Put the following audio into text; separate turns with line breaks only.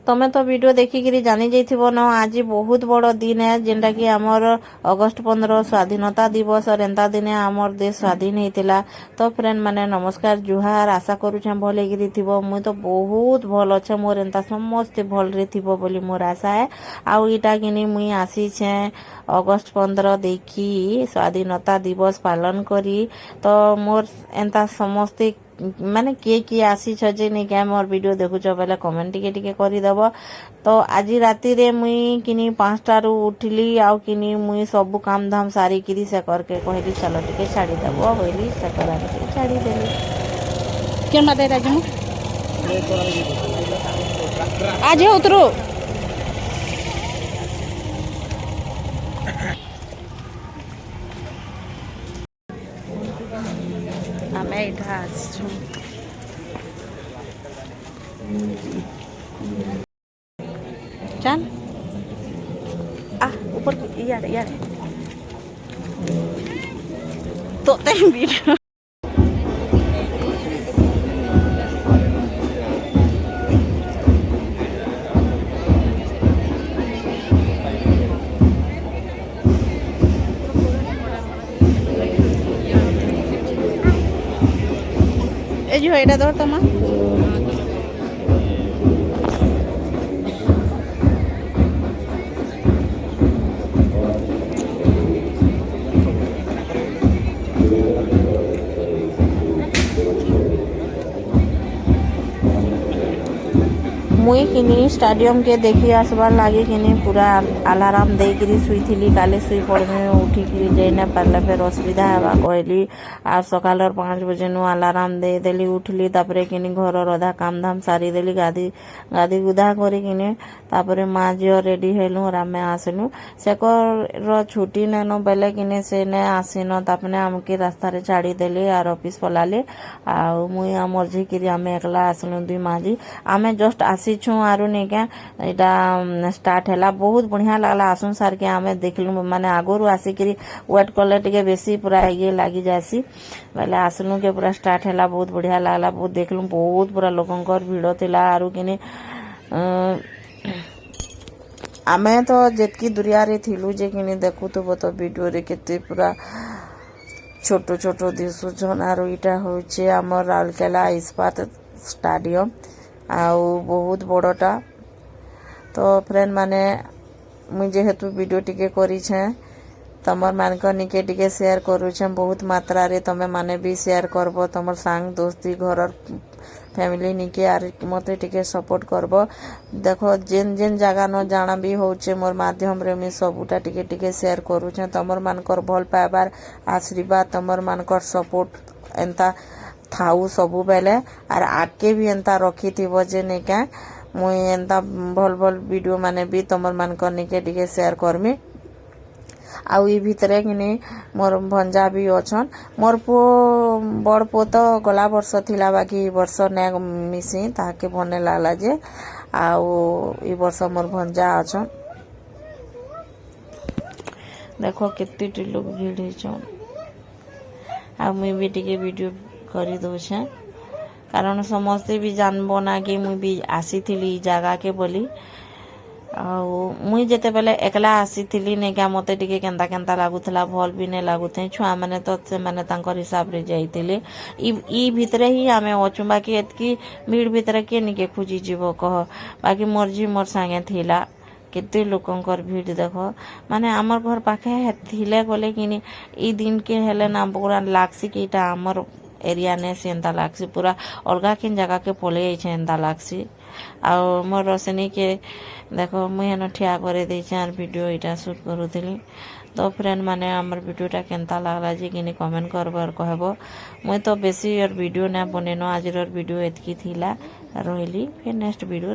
तमें तो वीडियो देखिकी जानी जाइथिबो न आज बहुत बड़ दिन है जेनटा कि आमर अगस्ट 15 स्वाधीनता दिवस और एंता दिने आमर देश स्वाधीन होता। तो फ्रेंड माने नमस्कार जुहार आशा करूछे भल होगी थी मुई तो बहुत भल अच्छे मोर एंता समस्ते भल रे थी बोली मोर आशा है। आउ इटा कि मुई आसीछे अगस्ट 15 देखी स्वाधीनता दिवस पालन करी। तो मोर एंता समस्ते माने किए आसी जे नहीं क्या मोर वीडियो देखुच बेले कमेंट टिके करदेव। तो आज राति रे मुई किनी 5टारू उठिली आउ किनी मुई सब काम धाम सारी किरी से करके कहली चलो टिके छाड़ी देव कहली से कर छाड़ी देली
क्यों मत राजू आज उतरू
आम यहाँ आसचु चल आ ऊपर यार यार तो वीडियो ए जो एटा दो तमा मुई किनी स्टाडियम के देखी आसबार लगे कि पूरा अलार्म देकरी शुईली काले शुई पड़मे उठिकी जाई ना पार्ला फिर असुविधा हेबा कहली आ सकाल 5 बजे नु अलार्म दे देली उठली तापरे किनी घर रधा काम धाम सारी देली गादी गुदा करी किनी तापरे माँ झील रेडी हेलु और आमे आसलु सेकर छुट्टी नेनो बेले किनी से ने आसीन तापने आमके रास्ता रे छाड़ी देली आर ऑफिस पलाले आ मुई आमर झिकिरी आमे एकला आसलु दुई माजी आमे जस्ट आसी छु आरु नहीं क्या इटा स्टार्ट है बहुत बढ़िया लगला आसुन सार के आमे देखलु माने आगोरु आसिकी वेट कले टिके बेसी पूरा ये लगी जासी बोले आसलु के पूरा स्टार्ट है बहुत बढ़िया लगला बहुत देखलु बहुत पूरा लोकंकर भीड़ थिला आरु किनी आमे तो जेतकी दुरिया रे थिलु जे किनी देखु तो वीडियो रे केते पूरा छोटो छोटो दिसुछन आरु इटा होचे हमर राउरकेला इस्पात स्टेडियम आउ बहुत बड़टा। तो फ्रेंड माने मुझे जेहेतु वीडियो टिके करी छे तमर मानक निके टिके शेयर करूछे बहुत मात्रा रे तमे माने भी शेयर करबो तमर संग दोस्ती घर फैमिली निके आर मते टिके सपोर्ट करबो। देखो जेन जेन जगह न जाना भी होचे मोर माध्यम रे मी सबुटा टिके टिके शेयर करूछे तमर मानकर भल पाइबार आशीर्वाद तमर मानकर सपोर्ट एंता थाऊ सबु बेले आर आगे भी एंता रखी थी जे नहीं क्या मुई एंता भल भल वीडियो माने भी तमर मान निके टिके शेयर करमी। आउ ई भितरे कि मोर भंजा भी अच्छन मोर पो बड़ पो तो गला वर्ष थिला बाकी वर्ष ने मिसी ताके भने लागला जे आउ ई वर्ष मोर भंजा अच्छन देखो केते लोग भीड़ हेछन आ मुई भी टिके वीडियो करी दौछे कारण समस्ते भी जानबो ना कि मुई भी आसी थी जगह के बोली मुई जेते बेले एकला आसी थी नहीं क्या मते टिके केंता केंता लागुथला भल भी नहीं लागुथे छुआ माने तो से माने तांकर हिसाब रे जाइतिले ई भितरे ही आमे अछु बाकी एतकी भीड़ भितरे के निके खुजी जीवो कह बाकी मर्जी मोर संगे थिला केते लोकंकर भीड़ देख माने आमर घर पाखे थिले गले कि ई दिन के हेले ना पूरा लागसी कि इटा आमर एरिया ने से एंता लागसी पूरा अलगा किन जगह के पले जाइछे एंता लागसी आ मोर रोशनी के देखो मुई हेन ठिया करे देछे आर वीडियो इटा शूट करूथिली। तो फ्रेंड माने हमर वीडियोटा केंता लागला जे किनी कमेंट करबर कहबो मुई तो बेसी और वीडियो ना बनेनो आज वीडियो एतकी थिला रहिली फिर नेक्स्ट वीडियो